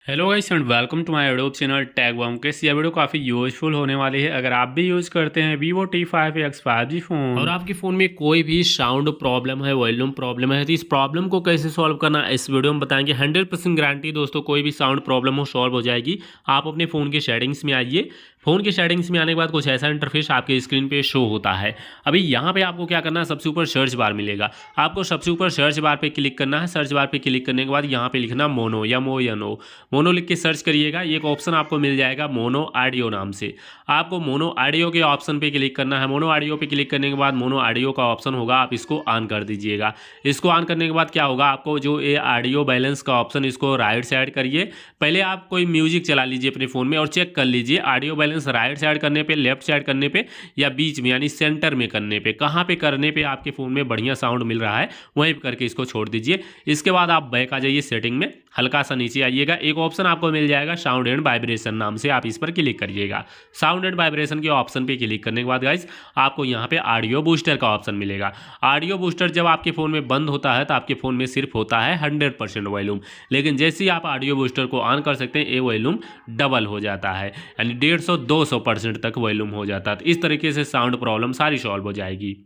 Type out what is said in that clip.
Hello guys and welcome to my YouTube channel टैग बम के। ये वीडियो काफ़ी यूजफुल होने वाली है अगर आप भी यूज़ करते हैं Vivo T5X 5G और फ़ोन। आपके फ़ोन में कोई भी साउंड प्रॉब्लम है, वॉल्यूम प्रॉब्लम है, तो इस प्रॉब्लम को कैसे सॉल्व करना है इस वीडियो में बताएंगे। 100% गारंटी दोस्तों, कोई भी साउंड प्रॉब्लम हो सॉल्व हो जाएगी। आप अपने फ़ोन के सेटिंग्स में आइए। फ़ोन के सेटिंग्स में आने के बाद कुछ ऐसा इंटरफेस आपके स्क्रीन पे शो होता है। अभी यहाँ पे आपको क्या करना है, सबसे ऊपर सर्च बार मिलेगा। आपको सबसे ऊपर सर्च बार पे क्लिक करना है। सर्च बार पे क्लिक करने के बाद यहाँ पे लिखना मोनो या MONO। मोनो लिख के सर्च करिएगा। एक ऑप्शन आपको मिल जाएगा मोनो ऑडियो नाम से। आपको मोनो ऑडियो के ऑप्शन पे क्लिक करना है। मोनो ऑडियो पे क्लिक करने के बाद मोनो ऑडियो का ऑप्शन होगा, आप इसको ऑन कर दीजिएगा। इसको ऑन करने के बाद क्या होगा, आपको जो ये ऑडियो बैलेंस का ऑप्शन, इसको राइट साइड करिए। पहले आप कोई म्यूजिक चला लीजिए अपने फ़ोन में और चेक कर लीजिए ऑडियो बैलेंस राइट साइड करने पे, लेफ्ट साइड करने पे या बीच में यानी सेंटर में करने पे, कहाँ पे करने पे आपके फ़ोन में बढ़िया साउंड मिल रहा है वहीं पे करके इसको छोड़ दीजिए। इसके बाद आप बैक आ जाइए सेटिंग में, हल्का सा नीचे आइएगा, एक ऑप्शन आपको मिल जाएगा साउंड एंड वाइब्रेशन नाम से, आप इस पर क्लिक करिएगा। साउंड एंड वाइब्रेशन के ऑप्शन पे क्लिक करने के बाद गाइस आपको यहाँ पे ऑडियो बूस्टर का ऑप्शन मिलेगा। ऑडियो बूस्टर जब आपके फ़ोन में बंद होता है तो आपके फ़ोन में सिर्फ होता है 100% वॉल्यूम, लेकिन जैसे ही आप ऑडियो बूस्टर को ऑन कर सकते हैं ये वॉल्यूम डबल हो जाता है, यानी 150-200% तक वॉल्यूम हो जाता है। तो इस तरीके से साउंड प्रॉब्लम सारी सॉल्व हो जाएगी।